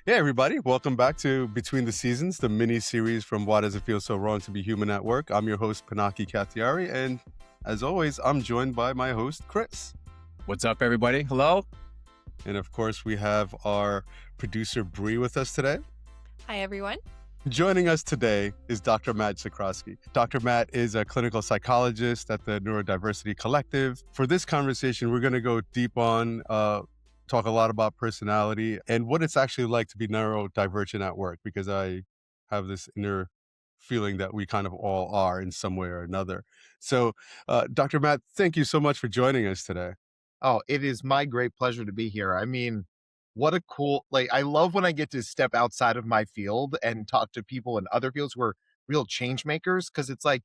Hey, everybody. Welcome back to Between the Seasons, the mini series from Why Does It Feel So Wrong to Be Human at Work? I'm your host, Pinaki Kathiari. And as always, I'm joined by my host, Chris. What's up, everybody? Hello. And of course, we have our producer, Bree, with us today. Hi, everyone. Joining us today is Dr. Matt Zakreski. Dr. Matt is a clinical psychologist at the Neurodiversity Collective. For this conversation, we're going to go deep on talk a lot about personality and what it's actually like to be neurodivergent at work, because I have this inner feeling that we kind of all are in some way or another. So, Dr. Matt, thank you so much for joining us today. Oh, it is my great pleasure to be here. I mean, what a cool, I love when I get to step outside of my field and talk to people in other fields who are real change makers. Cause it's like,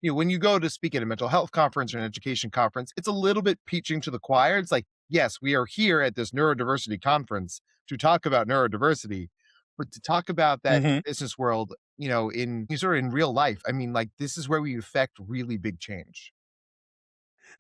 when you go to speak at a mental health conference or an education conference, it's a little bit preaching to the choir. It's like, yes, we are here at this neurodiversity conference to talk about neurodiversity, but to talk about that in the business world, in sort of in real life. I mean, like, this is where we affect really big change.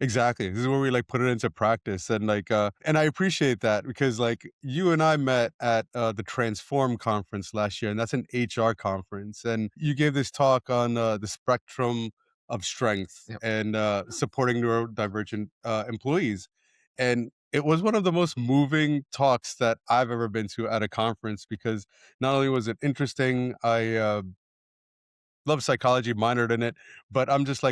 Exactly. This is where we put it into practice. And and I appreciate that because you and I met at the Transform conference last year, and that's an HR conference. And you gave this talk on the spectrum of strength Yep. and supporting neurodivergent employees. And it was one of the most moving talks that I've ever been to at a conference, because not only was it interesting, I love psychology, minored in it, but I'm just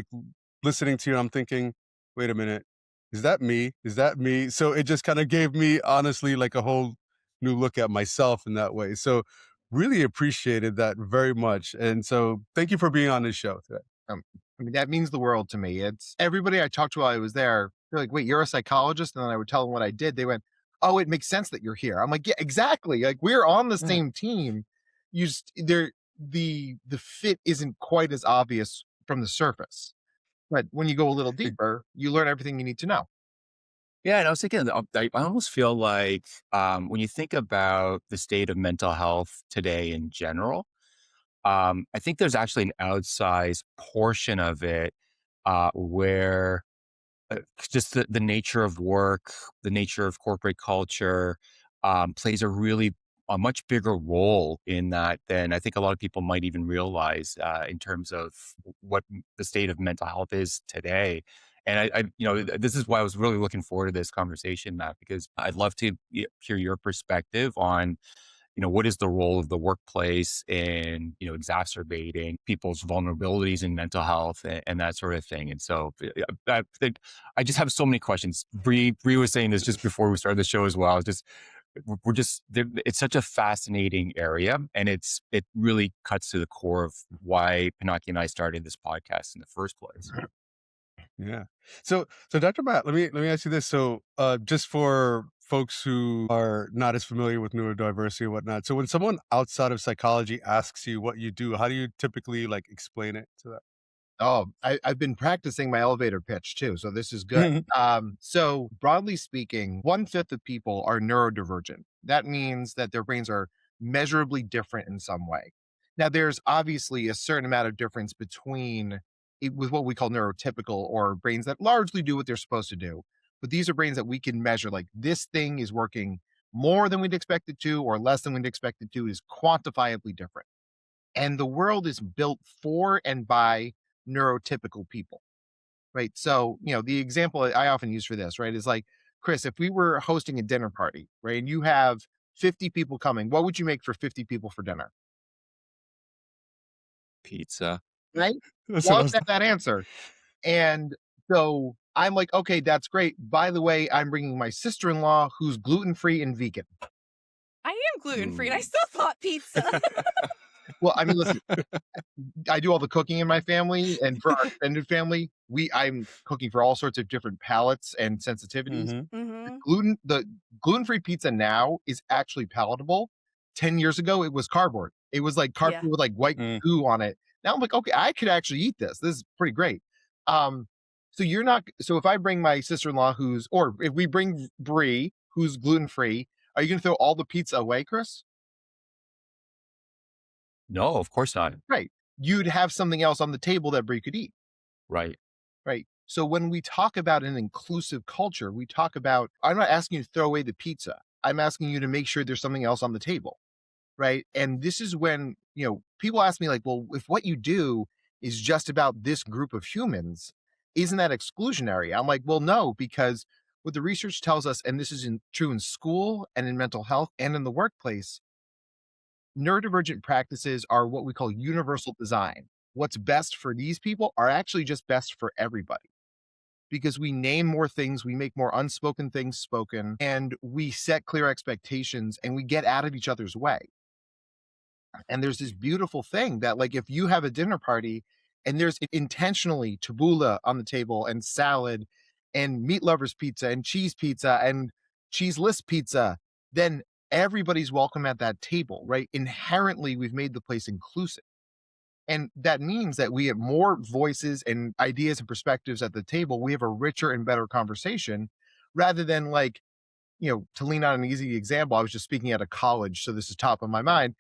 listening to you, I'm thinking, wait a minute, is that me? Is that me? So it just kind of gave me, honestly, a whole new look at myself in that way. So really appreciated that very much. And so thank you for being on this show today. I mean, that means the world to me. It's everybody I talked to while I was there. They're like, wait, you're a psychologist? And then I would tell them what I did. They went, oh, it makes sense that you're here. I'm like, yeah, exactly. Like, we're on the same team. You just, the fit isn't quite as obvious from the surface. But when you go a little deeper, you learn everything you need to know. Yeah, and I was thinking, I almost feel like when you think about the state of mental health today in general, I think there's actually an outsized portion of it where just the nature of work, the nature of corporate culture plays a much bigger role in that than I think a lot of people might even realize in terms of what the state of mental health is today. And this is why I was really looking forward to this conversation, Matt, because I'd love to hear your perspective on, what is the role of the workplace in, exacerbating people's vulnerabilities in mental health and that sort of thing. And so I just have so many questions. Bree was saying this just before we started the show as well. It's such a fascinating area, and it really cuts to the core of why Pinaki and I started this podcast in the first place. Yeah. So Dr. Matt, let me ask you this. So just for folks who are not as familiar with neurodiversity and whatnot, so when someone outside of psychology asks you what you do, how do you typically explain it to them? Oh, I've been practicing my elevator pitch too, so this is good. So broadly speaking, 1/5 of people are neurodivergent. That means that their brains are measurably different in some way. Now, there's obviously a certain amount of difference between with what we call neurotypical, or brains that largely do what they're supposed to do. But these are brains that we can measure, like this thing is working more than we'd expect it to, or less than we'd expect it to, is quantifiably different. And the world is built for and by neurotypical people, right? So, the example I often use for this, right, is like, Chris, if we were hosting a dinner party, right, and you have 50 people coming, what would you make for 50 people for dinner? Pizza. Right? That's what I Love was that answer. And so I'm like, okay, that's great. By the way, I'm bringing my sister-in-law who's gluten-free and vegan. I am gluten-free and I still thought pizza. Well, I mean, listen, I do all the cooking in my family, and for our extended family, I'm cooking for all sorts of different palates and sensitivities. Mm-hmm. The gluten-free pizza now is actually palatable. 10 years ago, it was cardboard. It was like cardboard Yeah. with white goo on it. Now I'm like, okay, I could actually eat this. This is pretty great. So if I bring my sister-in-law or if we bring Bree, who's gluten-free, are you going to throw all the pizza away, Chris? No, of course not. Right. You'd have something else on the table that Bree could eat. Right. Right. So when we talk about an inclusive culture, I'm not asking you to throw away the pizza. I'm asking you to make sure there's something else on the table. right? And this is when, people ask me like, well, if what you do is just about this group of humans, isn't that exclusionary? I'm like, well, no, because what the research tells us, and this is true in school and in mental health and in the workplace, neurodivergent practices are what we call universal design. What's best for these people are actually just best for everybody because we name more things, we make more unspoken things spoken, and we set clear expectations and we get out of each other's way. And there's this beautiful thing that, like, if you have a dinner party and there's intentionally tabbouleh on the table and salad and meat lovers pizza and cheeseless pizza, then everybody's welcome at that table, right? Inherently, we've made the place inclusive. And that means that we have more voices and ideas and perspectives at the table. We have a richer and better conversation rather than, like, to lean on an easy example. I was just speaking at a college, so this is top of my mind.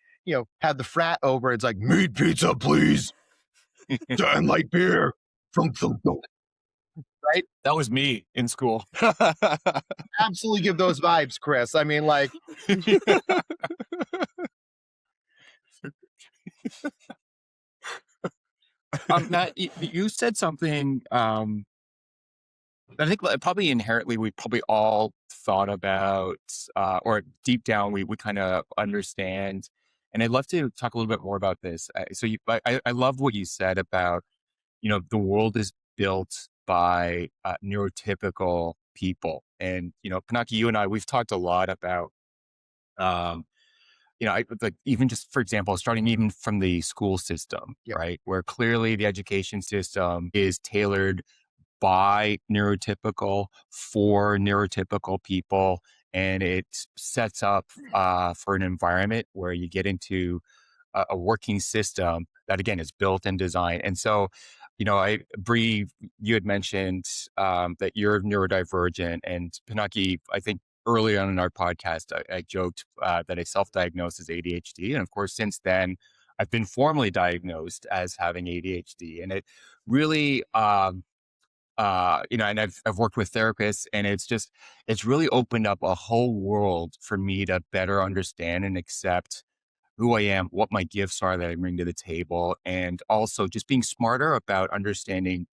Had the frat over. It's like, meat pizza, please. And light beer. Thunk, thunk, thunk. Right? That was me in school. Absolutely give those vibes, Chris. I mean, like, Matt, you said something I think probably inherently we probably all thought about, or deep down we kind of understand. And I'd love to talk a little bit more about this. I love what you said about, the world is built by neurotypical people. And, Pinaki, you and I, we've talked a lot about, like even just, for example, starting even from the school system, Yep. right? Where clearly the education system is tailored by neurotypical for neurotypical people. And it sets up for an environment where you get into a working system that, again, is built and designed. And so, Bree, you had mentioned that you're neurodivergent, and Pinaki, I think early on in our podcast, I joked that I self-diagnosed as ADHD. And of course, since then, I've been formally diagnosed as having ADHD. And it really, and I've worked with therapists, and it's really opened up a whole world for me to better understand and accept who I am, what my gifts are that I bring to the table, and also just being smarter about understanding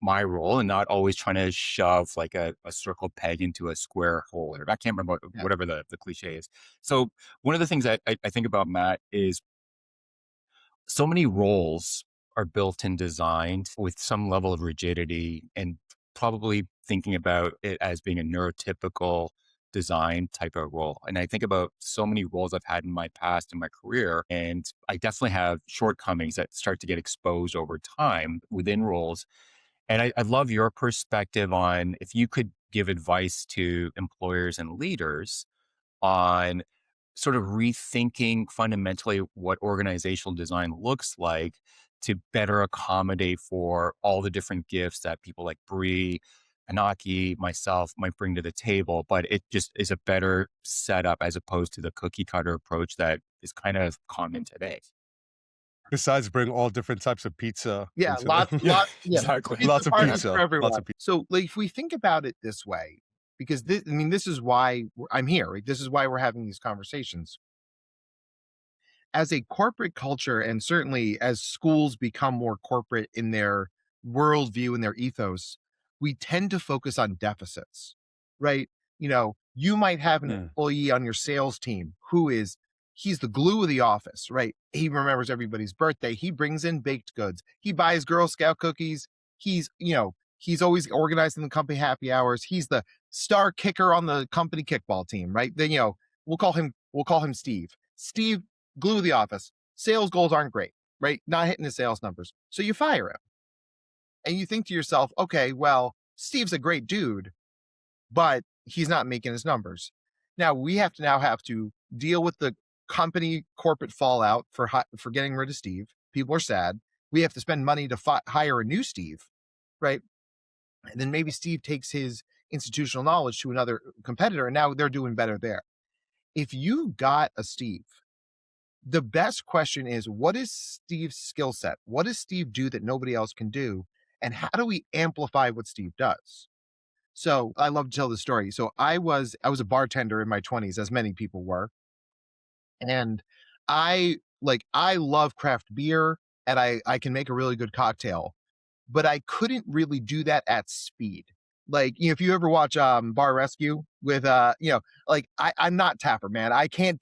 my role and not always trying to shove like a circle peg into a square hole. Or I can't remember whatever the cliche is. So one of the things I think about, Matt, is so many roles are built and designed with some level of rigidity, and probably thinking about it as being a neurotypical design type of role. And I think about so many roles I've had in my past in my career, and I definitely have shortcomings that start to get exposed over time within roles. And I love your perspective on if you could give advice to employers and leaders on sort of rethinking fundamentally what organizational design looks like to better accommodate for all the different gifts that people like Bree, Pinaki, myself might bring to the table, but it just is a better setup as opposed to the cookie cutter approach that is kind of common today. Besides, bring all different types of pizza. Yeah, into lots, the- lots, yeah, Exactly. Lots of parties pizza. for everyone. Lots of pizza. So, like, if we think about it this way, because this is why I'm here. Right? This is why we're having these conversations. As a corporate culture, and certainly as schools become more corporate in their worldview and their ethos, we tend to focus on deficits, right? You might have an employee on your sales team he's the glue of the office, right? He remembers everybody's birthday. He brings in baked goods. He buys Girl Scout cookies. He's always organizing the company happy hours. He's the star kicker on the company kickball team, right? Then, we'll call him Steve. Steve, glue of the office. Sales goals aren't great, right? Not hitting his sales numbers. So you fire him. And you think to yourself, okay, well, Steve's a great dude, but he's not making his numbers. Now we have to deal with the company corporate fallout for getting rid of Steve. People are sad. We have to spend money to hire a new Steve, right? And then maybe Steve takes his institutional knowledge to another competitor, and now they're doing better there. If you got a Steve, the best question is, what is Steve's skill set? What does Steve do that nobody else can do? And how do we amplify what Steve does? So I love to tell the story. So I was a bartender in my 20s, as many people were. And I love craft beer and I can make a really good cocktail, but I couldn't really do that at speed. Like, if you ever watch Bar Rescue with I'm not Tapper, man. I can't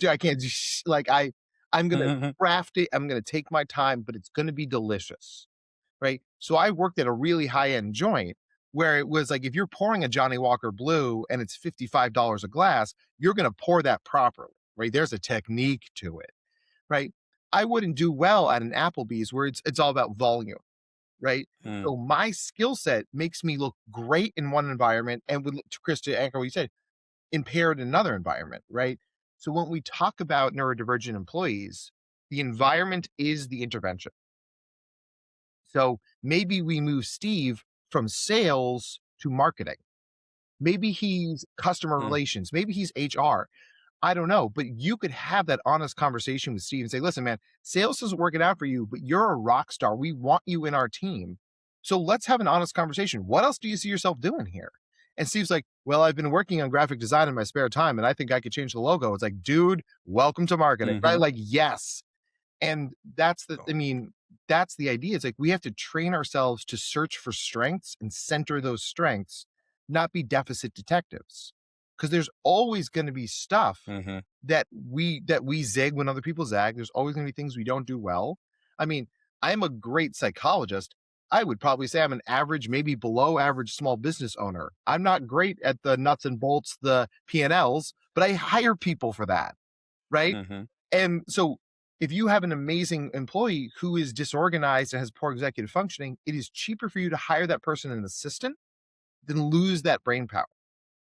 I'm gonna craft it, I'm gonna take my time, but it's gonna be delicious. Right. So I worked at a really high-end joint where it was like if you're pouring a Johnny Walker Blue and it's $55 a glass, you're gonna pour that properly. Right. There's a technique to it. Right. I wouldn't do well at an Applebee's where it's all about volume. Right. So my skill set makes me look great in one environment and with Chris, to echo what you said, impaired in another environment. Right. So when we talk about neurodivergent employees, the environment is the intervention. So maybe we move Steve from sales to marketing. Maybe he's customer relations. Maybe he's HR. I don't know, but you could have that honest conversation with Steve and say, listen, man, sales isn't working out for you, but you're a rock star. We want you in our team. So let's have an honest conversation. What else do you see yourself doing here? And Steve's like, well, I've been working on graphic design in my spare time and I think I could change the logo. It's like, dude, welcome to marketing, right? Like, yes. And that's the idea. It's like we have to train ourselves to search for strengths and center those strengths, not be deficit detectives. Because there's always going to be stuff that we zig when other people zag. There's always going to be things we don't do well. I mean, I'm a great psychologist. I would probably say I'm an average, maybe below average small business owner. I'm not great at the nuts and bolts, the P&Ls, but I hire people for that, right? And so if you have an amazing employee who is disorganized and has poor executive functioning, it is cheaper for you to hire that person as an assistant than lose that brain power,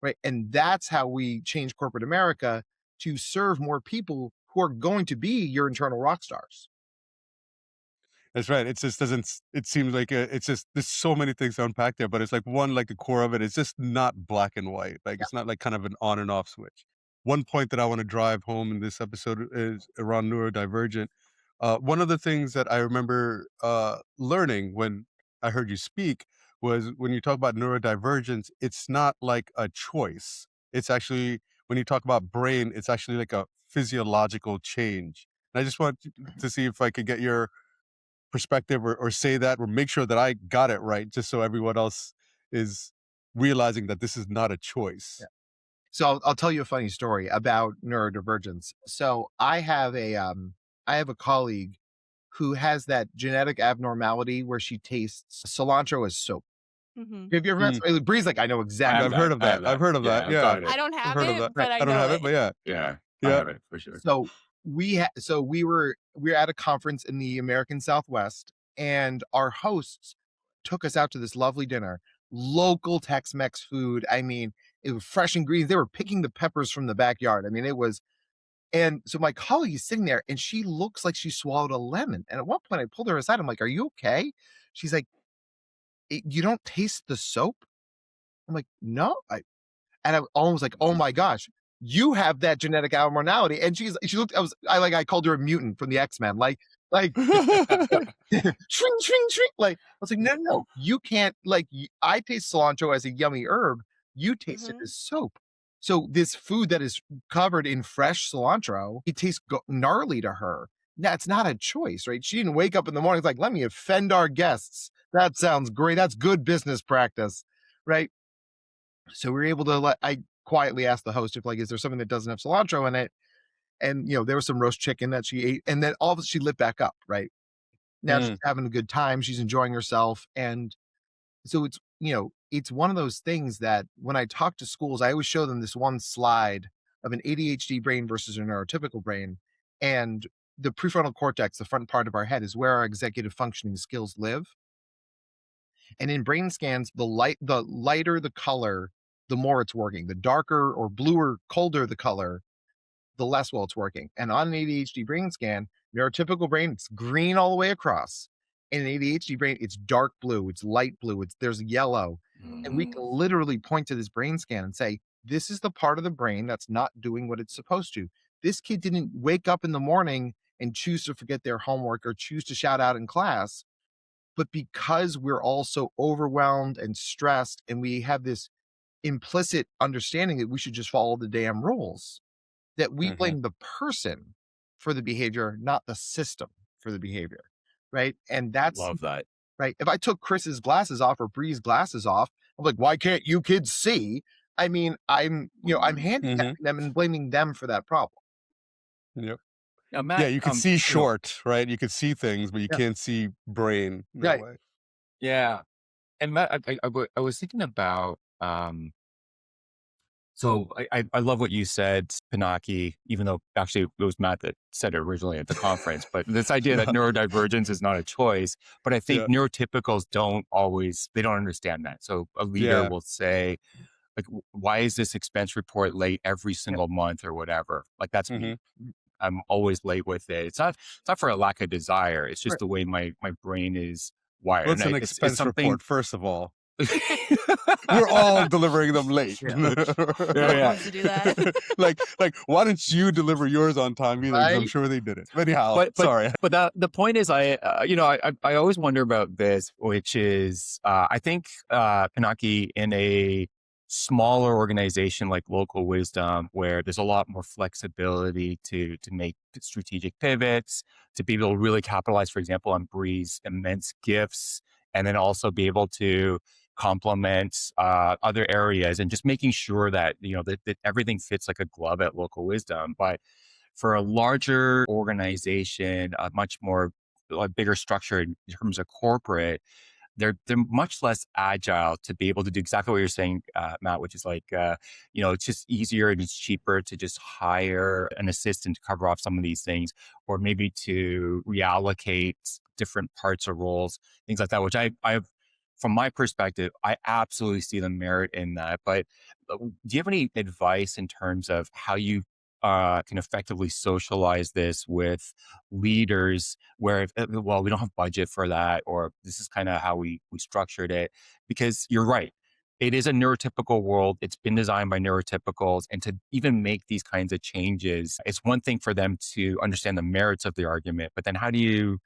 right? And that's how we change corporate America to serve more people who are going to be your internal rock stars. That's right. It just doesn't. It seems like it's just there's so many things to unpack there, but it's like like the core of it is just not black and white. Like Yeah. it's not like kind of an on and off switch. One point that I want to drive home in this episode is around neurodivergent. One of the things that I remember learning when I heard you speak was when you talk about neurodivergence, it's not like a choice. It's actually when you talk about brain, it's actually like a physiological change. And I just want to see if I could get your perspective or say that or make sure that I got it right, just so everyone else is realizing that this is not a choice. Yeah. So I'll tell you a funny story about neurodivergence. So I have a colleague who has that genetic abnormality where she tastes cilantro as soap. Have you ever met Bree's like, I know exactly. I've heard of that. I've heard of that. Yeah. I don't have heard of it, that. but I don't have it, but yeah. Yeah, I Yeah. have it for sure. So we were at a conference in the American Southwest, and our hosts took us out to this lovely dinner, local Tex-Mex food. I mean, it was fresh ingredients. They were picking the peppers from the backyard. I mean, it was. And so my colleague is sitting there and she looks like she swallowed a lemon. And at one point I pulled her aside. I'm like, are you okay? She's like, you don't taste the soap? I'm like, no. And I almost like, oh my gosh, you have that genetic abnormality. And she looked, I called her a mutant from the X-Men. Like shrink, shrink, shrink. Like, I was like, no, you can't, I taste cilantro as a yummy herb. You taste it as soap. So this food that is covered in fresh cilantro, it tastes gnarly to her. Now, it's not a choice, right? She didn't wake up in the morning, it's like, let me offend our guests. That sounds great. That's good business practice, right? So we were able to I quietly asked the host if is there something that doesn't have cilantro in it? And, there was some roast chicken that she ate. And then all of a sudden she lit back up, right? Now she's having a good time. She's enjoying herself. And so it's one of those things that when I talk to schools, I always show them this one slide of an ADHD brain versus a neurotypical brain. And the prefrontal cortex, the front part of our head, is where our executive functioning skills live. And in brain scans, the lighter the color, the more it's working. The darker or bluer, colder the color, the less well it's working. And on an ADHD brain scan, neurotypical brain, it's green all the way across. In an ADHD brain, it's dark blue, it's light blue, there's yellow. And we can literally point to this brain scan and say, this is the part of the brain that's not doing what it's supposed to. This kid didn't wake up in the morning and choose to forget their homework or choose to shout out in class. But because we're all so overwhelmed and stressed, and we have this implicit understanding that we should just follow the damn rules, that we blame the person for the behavior, not the system for the behavior, right? And that's Love that. right. If I took Chris's glasses off or Bree's glasses off, I'm like, why can't you kids see? I mean, I'm handicapping them and blaming them for that problem. Yep. Now, Yeah, Matt, you could see short, right? You could see things, but you Yeah. can't see brain in that Right. way. yeah. And Matt, I was thinking about, so I love what you said, Pinaki, even though actually it was Matt that said it originally at the conference, but this idea that neurodivergence is not a choice, but I think Yeah. neurotypicals they don't understand that. So a leader Yeah. will say, like, why is this expense report late every single month or whatever? Like, that's me. I'm always late with it. It's not for a lack of desire. It's just Right. the way my brain is wired. What's And an it's expense something. report, first of all? We're all delivering them late. Yeah. No one wants to do that. like, why don't you deliver yours on time either? 'Cause I'm Right. sure they did it. But anyhow, But sorry. the point is, I always wonder about this, which is, I think Pinaki, in a smaller organization like Local Wisdom, where there's a lot more flexibility to make strategic pivots, to be able to really capitalize, for example, on Bree's immense gifts, and then also be able to complement other areas, and just making sure that that everything fits like a glove at Local Wisdom. But for a larger organization, a much more bigger structure in terms of corporate, they're much less agile to be able to do exactly what you're saying, Matt, which is like, it's just easier and it's cheaper to just hire an assistant to cover off some of these things, or maybe to reallocate different parts or roles, things like that, which I've, from my perspective, I absolutely see the merit in that. But do you have any advice in terms of how you can effectively socialize this with leaders, where well, we don't have budget for that, or this is kind of how we structured it? Because you're right, it is a neurotypical world. It's been designed by neurotypicals, and to even make these kinds of changes, it's one thing for them to understand the merits of the argument, but then how do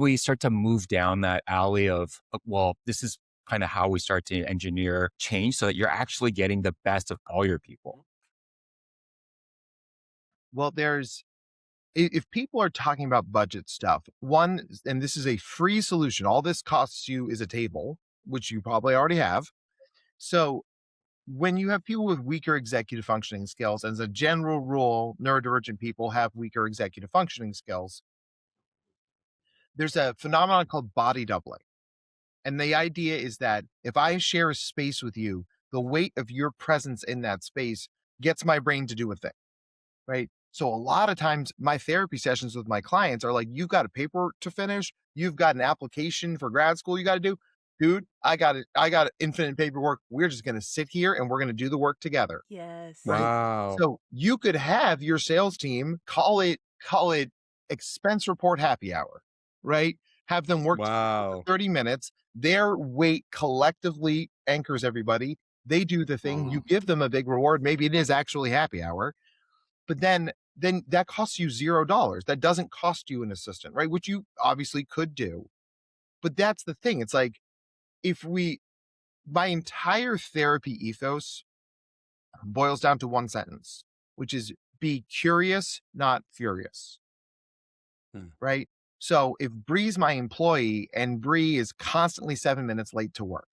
we start to move down that alley of, well, this is kind of how we start to engineer change so that you're actually getting the best of all your people? Well, if people are talking about budget stuff, one, and this is a free solution, all this costs you is a table, which you probably already have. So when you have people with weaker executive functioning skills, as a general rule, neurodivergent people have weaker executive functioning skills. There's a phenomenon called body doubling. And the idea is that if I share a space with you, the weight of your presence in that space gets my brain to do a thing, right? So a lot of times my therapy sessions with my clients are like, you've got a paper to finish. You've got an application for grad school you got to do. Dude, I got it. I got infinite paperwork. We're just going to sit here and we're going to do the work together. Yes. Right. Wow. So you could have your sales team call it expense report happy hour, right? Have them work Wow. 30 minutes. Their weight collectively anchors everybody. They do the thing. You give them a big reward. Maybe it is actually happy hour, but then that costs you $0. That doesn't cost you an assistant, right? Which you obviously could do. But that's the thing. It's like, my entire therapy ethos boils down to one sentence, which is be curious, not furious. Right? So if Bree's my employee and Bree is constantly 7 minutes late to work,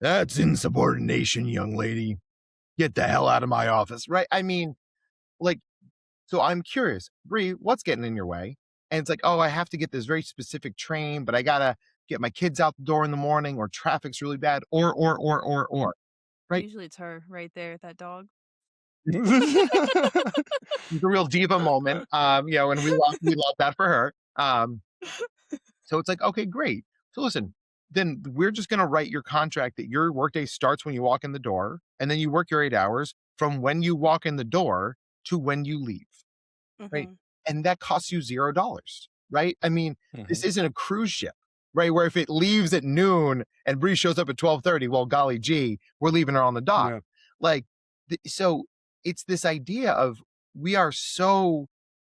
that's insubordination, young lady. Get the hell out of my office, right? I mean, like, so I'm curious, Bree, what's getting in your way? And it's like, oh, I have to get this very specific train, but I gotta get my kids out the door in the morning, or traffic's really bad, or. Right? Usually it's her right there, that dog. It's a real diva moment. And we love that for her. So it's like, okay, great. So listen, then we're just going to write your contract that your workday starts when you walk in the door, and then you work your 8 hours from when you walk in the door to when you leave, right? And that costs you $0, right? I mean, this isn't a cruise ship, right? Where if it leaves at noon and Bree shows up at 12:30, well, golly gee, we're leaving her on the dock. Yeah. Like, so it's this idea of, we are so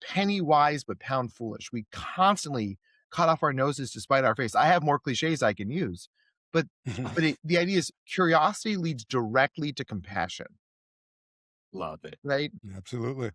penny wise but pound foolish. We constantly cut off our noses to spite our face. I have more cliches I can use, but the idea is curiosity leads directly to compassion. Love it. Right? Absolutely.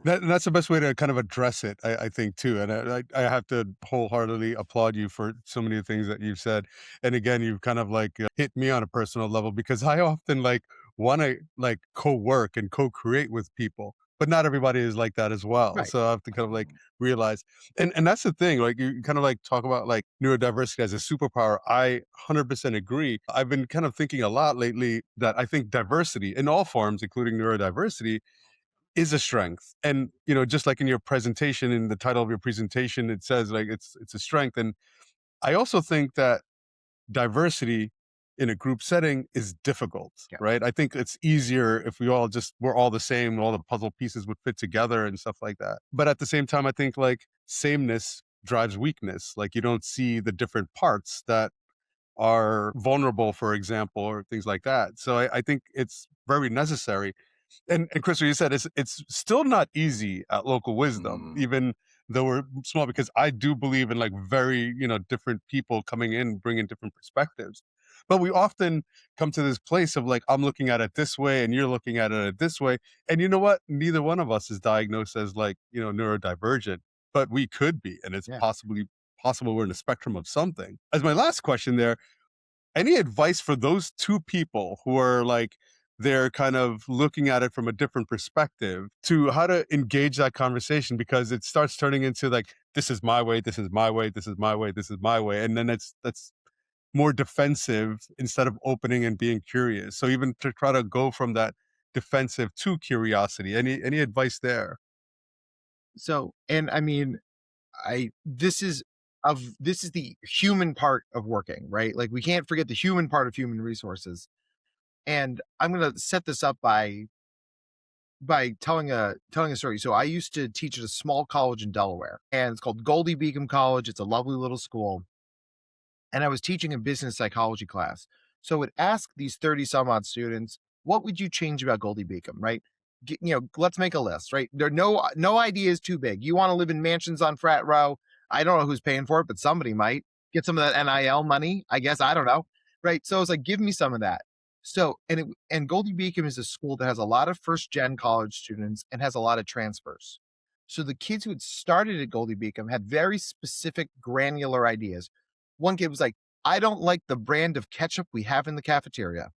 That's the best way to kind of address it, I think, too. And I have to wholeheartedly applaud you for so many things that you've said. And again, you've kind of like hit me on a personal level because I often like want to like co-work and co-create with people, but not everybody is like that as well. Right. So I have to kind of like realize, and that's the thing. Like you kind of like talk about like neurodiversity as a superpower. I 100% agree. I've been kind of thinking a lot lately that I think diversity in all forms, including neurodiversity, is a strength. And, you know, just like in your presentation, in the title of your presentation, it says like it's a strength. And I also think that diversity in a group setting is difficult, Yeah. right? I think it's easier if we're all the same, all the puzzle pieces would fit together and stuff like that. But at the same time, I think like sameness drives weakness. Like you don't see the different parts that are vulnerable, for example, or things like that. So I think it's very necessary. And Chris, what you said, it's still not easy at Local Wisdom, even though we're small, because I do believe in like very, you know, different people coming in, bringing different perspectives. But we often come to this place of like, I'm looking at it this way and you're looking at it this way. And you know what? Neither one of us is diagnosed as like, you know, neurodivergent, but we could be. And it's Yeah. possible we're in a spectrum of something. As my last question there, any advice for those two people who are like they're kind of looking at it from a different perspective to how to engage that conversation, because it starts turning into like, this is my way, this is my way, this is my way, this is my way, and then that's more defensive instead of opening and being curious. So even to try to go from that defensive to curiosity, any advice there? So, and I mean, this is the human part of working, right? Like we can't forget the human part of human resources. And I'm going to set this up by telling a story. So I used to teach at a small college in Delaware, and it's called Goldie Beacom College. It's a lovely little school. And I was teaching a business psychology class. So I would ask these 30 some odd students, what would you change about Goldie Beacom, right? Let's make a list, right? There no idea is too big. You want to live in mansions on Frat Row. I don't know who's paying for it, but somebody might get some of that NIL money. I guess, I don't know. Right. So I was like, give me some of that. So, and Goldie Beacom is a school that has a lot of first gen college students and has a lot of transfers. So the kids who had started at Goldie Beacom had very specific granular ideas. One kid was like, I don't like the brand of ketchup we have in the cafeteria.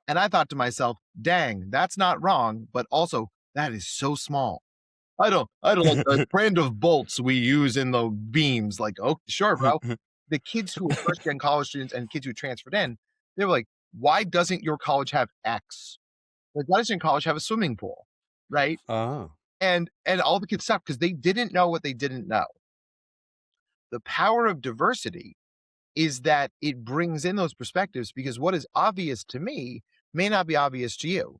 And I thought to myself, dang, that's not wrong, but also that is so small. I don't like the brand of bolts we use in the beams. Like, oh, sure, bro. The kids who were first gen college students and kids who transferred in, they were like, why doesn't your college have X? Like, why doesn't your college have a swimming pool? Right. Oh. And all the kids stopped because they didn't know what they didn't know. The power of diversity is that it brings in those perspectives, because what is obvious to me may not be obvious to you.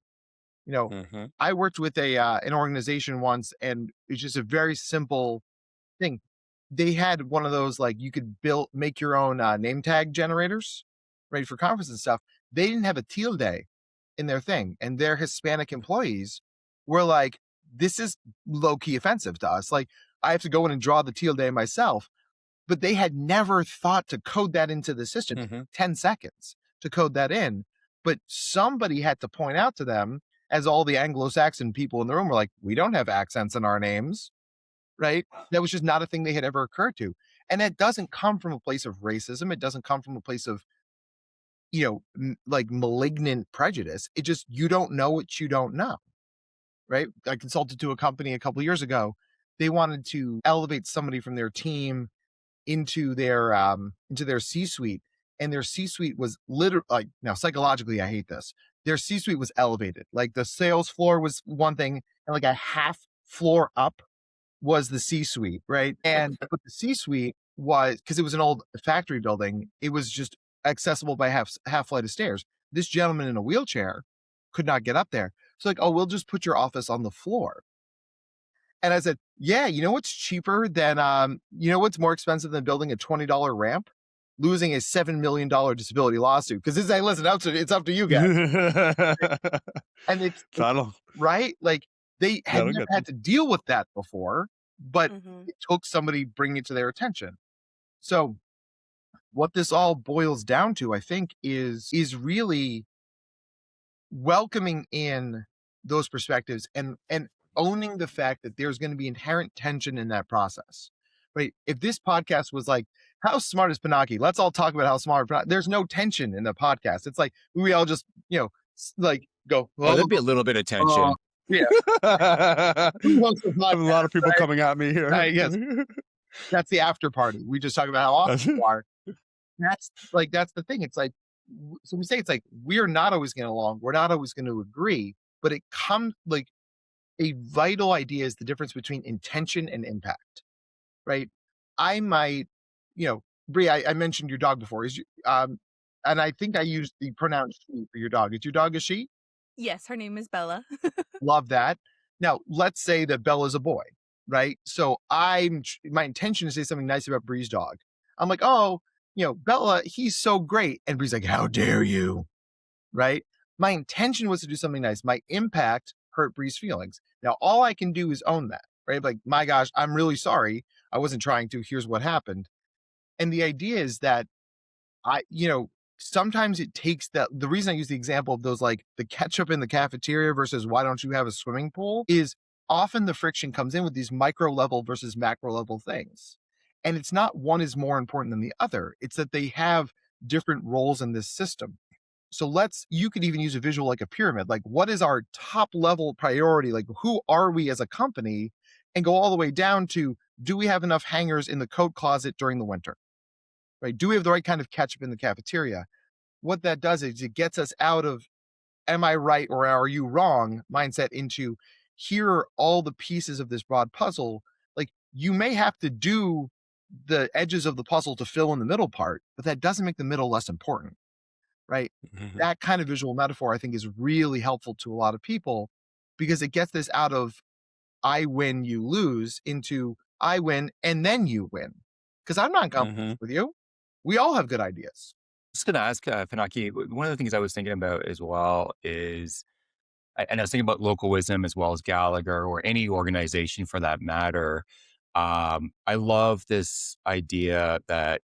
You know, I worked with an organization once, and it's just a very simple thing. They had one of those, like, you could make your own name tag generators, right, for conferences and stuff. They didn't have a teal day in their thing, and their Hispanic employees were like, this is low-key offensive to us. Like, I have to go in and draw the teal day myself. But they had never thought to code that into the system. 10 seconds to code that in. But somebody had to point out to them, as all the Anglo-Saxon people in the room were like, we don't have accents in our names, right? That was just not a thing they had ever occurred to. And that doesn't come from a place of racism. It doesn't come from a place of, like malignant prejudice. It just, you don't know what you don't know, right? I consulted to a company a couple of years ago. They wanted to elevate somebody from their team into their C-suite, and their C-suite was literally, like, now psychologically I hate this, their C-suite was elevated. Like the sales floor was one thing, and like a half floor up was the C-suite, right? And but the C-suite was, because it was an old factory building, it was just accessible by half flight of stairs. This gentleman in a wheelchair could not get up there. So like, oh, we'll just put your office on the floor. And I said, yeah, you know what's cheaper than, what's more expensive than building a $20 ramp? Losing a $7 million disability lawsuit. Because this, hey, listen, it's up to you guys. And it's right? Like, they had never had to deal with that before, but it took somebody bringing it to their attention. So what this all boils down to, I think, is really welcoming in those perspectives and owning the fact that there's going to be inherent tension in that process, right? If this podcast was like, how smart is Pinaki? Let's all talk about how smart. There's no tension in the podcast. It's like we all just, like go. Oh, there'd be a little bit of tension. Yeah. Who hosts the podcast, a lot of people right? coming at me here. Yes. That's the after party. We just talk about how awesome you are. That's the thing. It's like, so we say it's like, we're not always going along. We're not always going to agree, but it comes like a vital idea is the difference between intention and impact, right? I might, Bree, I mentioned your dog before. And I think I used the pronoun she for your dog. Is your dog a she? Yes, her name is Bella. Love that. Now, let's say that Bella's a boy, right? So my intention is to say something nice about Bree's dog. I'm like, oh, Bella, he's so great. And Bree's like, how dare you, right? My intention was to do something nice. My impact hurt Bree's feelings. Now, all I can do is own that, right? Like, my gosh, I'm really sorry. I wasn't trying to. Here's what happened. And the idea is that sometimes it takes that. The reason I use the example of those, like the ketchup in the cafeteria versus why don't you have a swimming pool, is often the friction comes in with these micro level versus macro level things. And it's not one is more important than the other. It's that they have different roles in this system. So you could even use a visual like a pyramid. Like, what is our top level priority? Like, who are we as a company? And go all the way down to, do we have enough hangers in the coat closet during the winter? Right? Do we have the right kind of ketchup in the cafeteria? What that does is it gets us out of, am I right or are you wrong mindset into, here are all the pieces of this broad puzzle. Like, you may have to do the edges of the puzzle to fill in the middle part, but that doesn't make the middle less important, right? Mhm. That kind of visual metaphor, I think, is really helpful to a lot of people because it gets this out of I win, you lose into I win and then you win. Because I'm not in competition with you. We all have good ideas. Just going to ask Pinaki, one of the things I was thinking about as well is, and I was thinking about local wisdom as well as Gallagher or any organization for that matter. I love this idea that,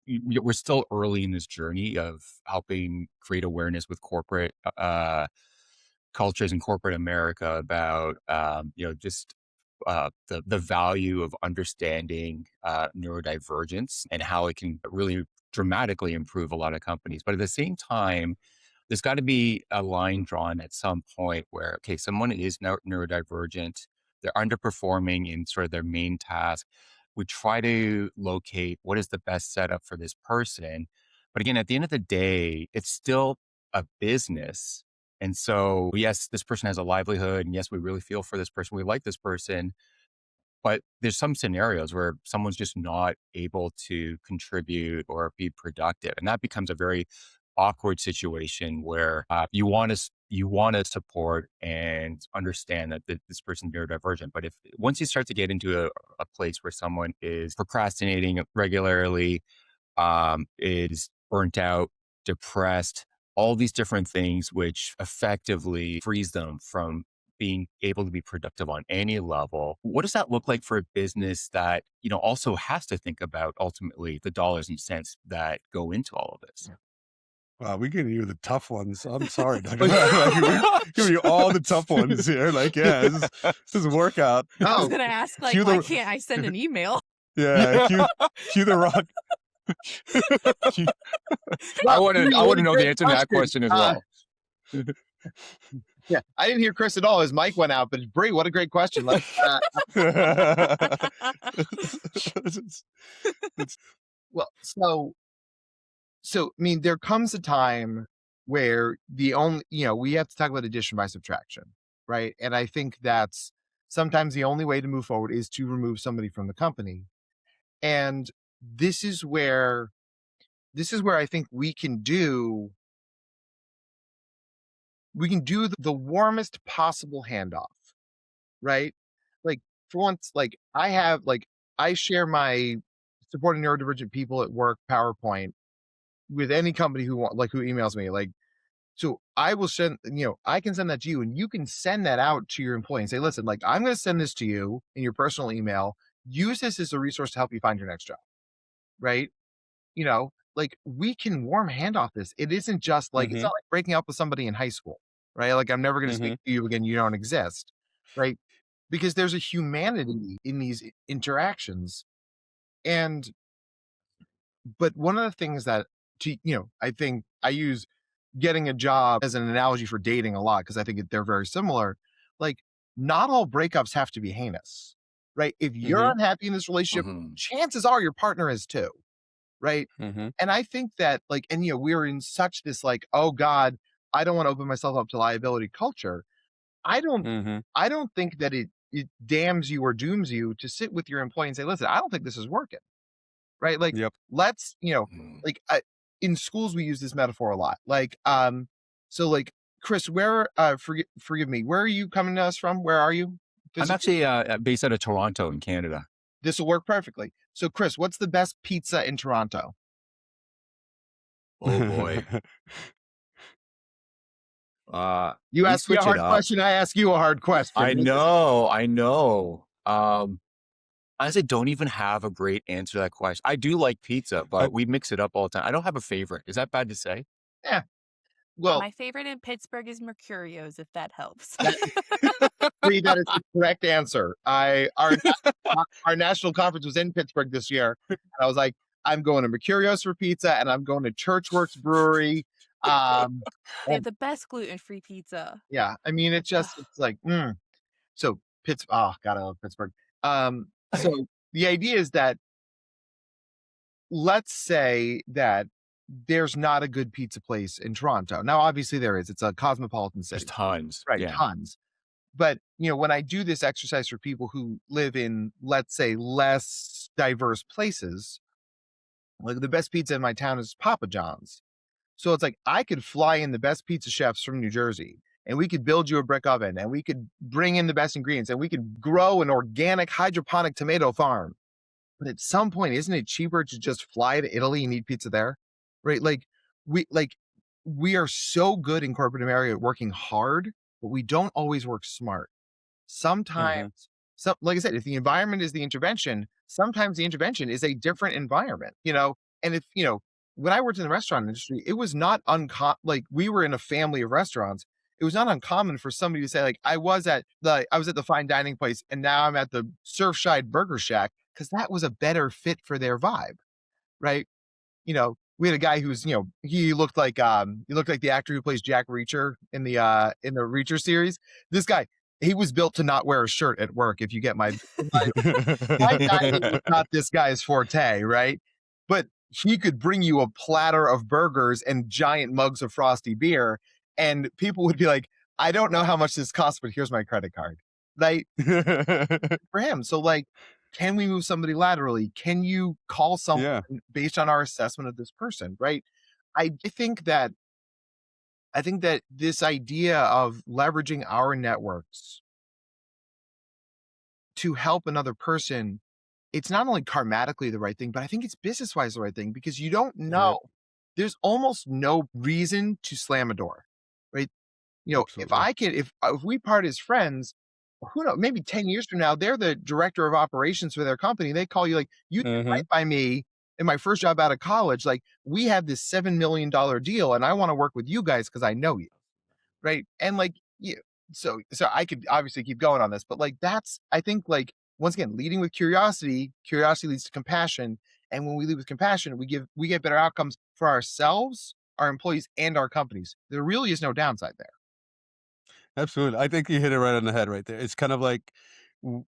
we're still early in this journey of helping create awareness with corporate cultures in corporate America about, just the value of understanding neurodivergence and how it can really dramatically improve a lot of companies. But at the same time, there's got to be a line drawn at some point where, okay, someone is neurodivergent, they're underperforming in sort of their main task. We try to locate what is the best setup for this person. But again, at the end of the day, it's still a business. And so, yes, this person has a livelihood. And yes, we really feel for this person. We like this person. But there's some scenarios where someone's just not able to contribute or be productive. And that becomes a very awkward situation where you want to support and understand that this person's neurodivergent. But once you start to get into a place where someone is procrastinating regularly, is burnt out, depressed, all these different things, which effectively frees them from being able to be productive on any level. What does that look like for a business that, also has to think about ultimately the dollars and cents that go into all of this? Wow, we giving you the tough ones. I'm sorry, Doug. We're giving you all the tough ones here. Like, yeah, this is a workout. I was going to ask, like, why can't I send an email? Yeah, cue the rock. I want to know the answer to that question as well. Yeah, I didn't hear Chris at all. His mic went out, but Bree, what a great question. Well, so I mean, there comes a time where we have to talk about addition by subtraction, right? And I think that's sometimes the only way to move forward is to remove somebody from the company. And this is where I think we can do the warmest possible handoff, right? Like, for once, like I share my supporting neurodivergent people at work PowerPoint with any company who emails me. Like, so I will send, I can send that to you and you can send that out to your employee and say, listen, like, I'm going to send this to you in your personal email. Use this as a resource to help you find your next job, right? Like, we can warm handoff this. It isn't just like, it's not like breaking up with somebody in high school, right? Like, I'm never going to speak to you again. You don't exist. right? Because there's a humanity in these interactions. And but one of the things that I think I use getting a job as an analogy for dating a lot because I think they're very similar. Like, not all breakups have to be heinous, right? If you're Mhm, unhappy in this relationship, Mhm. chances are your partner is too, right? mhm, And I think that we're in such this oh God, I don't want to open myself up to liability culture. I don't mhm. I don't think that it damns you or dooms you to sit with your employee and say, listen, I don't think this is working. Right? Like, Yep. let's, Mhm. like in schools we use this metaphor a lot. So Chris, where forgive me, where are you coming to us from? Where are you I'm physically? actually based out of Toronto in Canada. This will work perfectly. So Chris, what's the best pizza in Toronto? Oh boy. You We ask me a switch it hard up. question, I ask you a hard question. I know, I know. Honestly, don't even have a great answer to that question. I do like pizza, I but we mix it up all the time. I don't have a favorite. Is that bad to say? Yeah. Well, My favorite in Pittsburgh is Mercurio's, if that helps. that Bree, that is the correct answer. Our national conference was in Pittsburgh this year, and I was like, I'm going to Mercurios for pizza, and I'm going to Churchworks Brewery. Um, They and have the best gluten-free pizza. yeah, I mean, it's like, so oh God, I love Pittsburgh. So the idea is that let's say that there's not a good pizza place in Toronto. Now, obviously there is. It's a cosmopolitan There's city, tons. right? Yeah. Tons. But when I do this exercise for people who live in, let's say, less diverse places, like the best pizza in my town is Papa John's. So it's like I could fly in the best pizza chefs from New Jersey and we could build you a brick oven and we could bring in the best ingredients and we could grow an organic hydroponic tomato farm. But at some point, isn't it cheaper to just fly to Italy and eat pizza there? Right? We are so good in corporate America at working hard, but we don't always work smart. Mhm. Sometimes, like I said, if the environment is the intervention, sometimes the intervention is a different environment. And if, when I worked in the restaurant industry, it was not uncommon. Like we were in a family of restaurants. It was not uncommon for somebody to say, like, I was at the fine dining place and now I'm at the Surfside Burger Shack because that was a better fit for their vibe. Right. We had a guy who's, he looked like the actor who plays Jack Reacher in the Reacher series. This guy, he was built to not wear a shirt at work, if you get my dining was not this guy's forte, right? But he could bring you a platter of burgers and giant mugs of frosty beer, and people would be like, I don't know how much this costs, but here's my credit card. Right? For him. So can we move somebody laterally? Can you call someone Yeah, based on our assessment of this person? Right. I think that this idea of leveraging our networks to help another person, it's not only karmatically the right thing, but I think it's business wise the right thing because you don't yep, know. There's almost no reason to slam a door, right? If absolutely. if we part as friends, who knows, maybe 10 years from now, they're the director of operations for their company. They call you like, you did right Mhm. by me in my first job out of college. Like, we have this $7 million deal and I want to work with you guys because I know you. Right. And so I could obviously keep going on this, but that's, I think, once again, leading with curiosity leads to compassion. And when we lead with compassion, we get better outcomes for ourselves, our employees, and our companies. There really is no downside there. Absolutely. I think you hit it right on the head right there. It's kind of like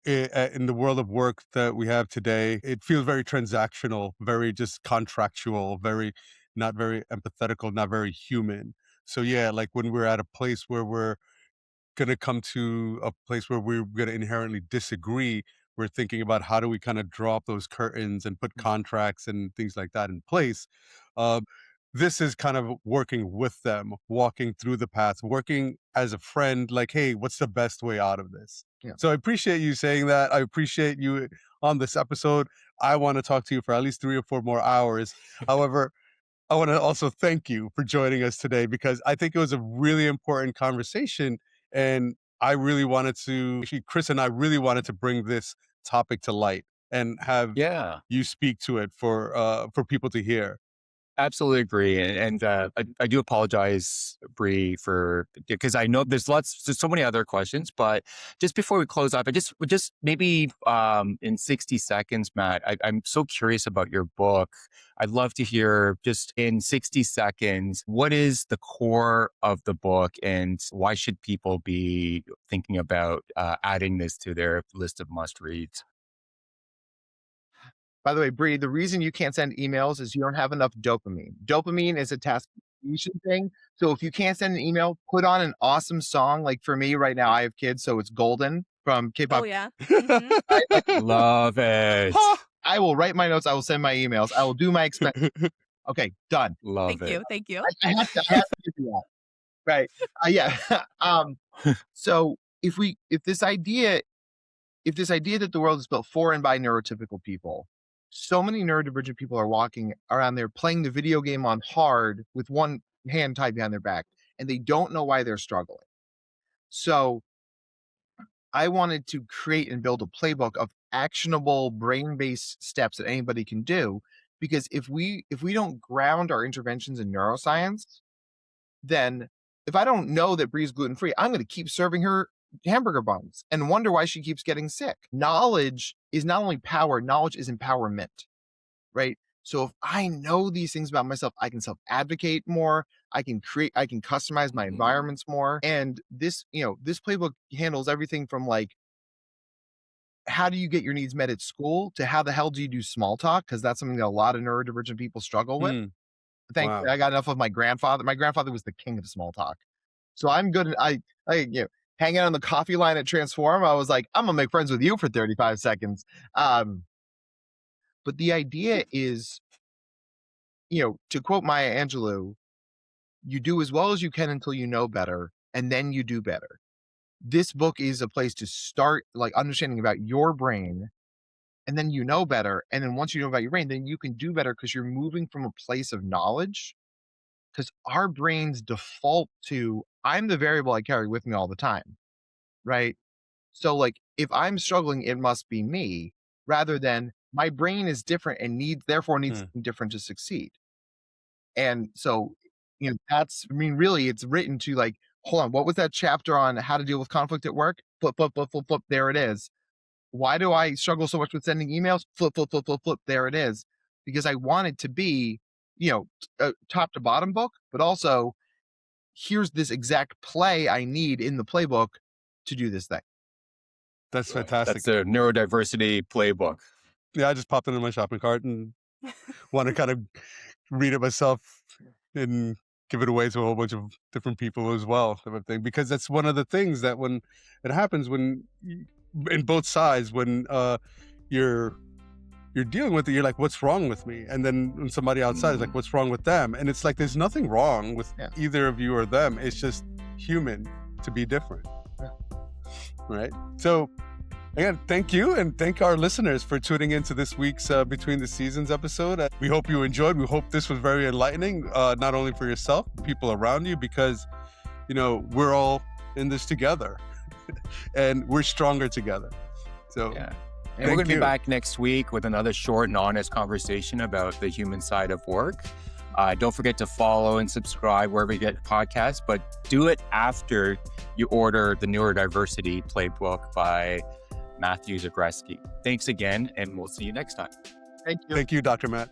in the world of work that we have today, it feels very transactional, very just contractual, very not very empathetical, not very human. So yeah, like when we're at a place where we're gonna come to a place where we're gonna inherently disagree, we're thinking about how do we kind of drop those curtains and put contracts and things like that in place. Um, this is kind of working with them, walking through the path, working as a friend, like, hey, what's the best way out of this? Yeah. So I appreciate you saying that. I appreciate you on this episode. I want to talk to you for at least 3 or 4 more hours. However, I want to also thank you for joining us today because I think it was a really important conversation. And I really wanted to, actually, Chris and I really wanted to bring this topic to light and have Yeah. you speak to it for people to hear. Absolutely agree. And I do apologize, Bree, because I know there's so many other questions, but just before we close up, just maybe in 60 seconds, Matt, I'm so curious about your book. I'd love to hear just in 60 seconds, what is the core of the book and why should people be thinking about adding this to their list of must reads? By the way, Bree, the reason you can't send emails is you don't have enough dopamine. Dopamine is a task completion thing. So if you can't send an email, put on an awesome song. Like for me right now, I have kids, so it's Golden from K-pop. Oh yeah. Mhm. Love it. I will write my notes. I will send my emails. I will do my expense. Okay, done. Love it. Thank you. I have to give you that. Right. Yeah. So if this idea that the world is built for and by neurotypical people, so many neurodivergent people are walking around there playing the video game on hard with one hand tied behind their back, and they don't know why they're struggling. So I wanted to create and build a playbook of actionable brain-based steps that anybody can do, because if we don't ground our interventions in neuroscience, then if I don't know that Bree's gluten-free, I'm going to keep serving her hamburger buns and wonder why she keeps getting sick. Knowledge is not only power, knowledge is empowerment, right? So if I know these things about myself, I can self-advocate more, I can customize my environments more. And this playbook handles everything from like, how do you get your needs met at school to how the hell do you do small talk? Because that's something that a lot of neurodivergent people struggle with. Thankfully, Wow. I got enough of my grandfather. My grandfather was the king of small talk. So I'm good. Hanging out on the coffee line at Transform, I was like, I'm gonna make friends with you for 35 seconds. But the idea is, to quote Maya Angelou, you do as well as you can until you know better, and then you do better. This book is a place to start like understanding about your brain, and then you know better. And then once you know about your brain, then you can do better because you're moving from a place of knowledge. Because our brains default to, I'm the variable I carry with me all the time, right? So like, if I'm struggling, it must be me, rather than my brain is different and therefore needs something different to succeed. And so, really, it's written to like, hold on, what was that chapter on how to deal with conflict at work? Flip, flip, flip, flip, flip, there it is. Why do I struggle so much with sending emails? Flip, flip, flip, flip, flip, there it is. Because I want it to be, a top to bottom book, but also here's this exact play I need in the playbook to do this thing. That's fantastic. That's the Neurodiversity Playbook. Yeah, I just popped it in my shopping cart and want to kind of read it myself and give it away to a whole bunch of different people as well, type of thing. Because that's one of the things that when it happens, in both sides, when you're dealing with it, you're like, what's wrong with me? And then when somebody outside is like, what's wrong with them? And it's like, there's nothing wrong with either of you or them. It's just human to be different. Right? So again, thank you, and thank our listeners for tuning into this week's Between the Seasons episode. We hope you enjoyed. We hope this was very enlightening, not only for yourself, people around you, because, we're all in this together and we're stronger together. So yeah. And we're going to be back next week with another short and honest conversation about the human side of work. Don't forget to follow and subscribe wherever you get podcasts, but do it after you order the Neurodiversity Playbook by Matthew Zakreski. Thanks again, and we'll see you next time. Thank you. Thank you, Dr. Matt.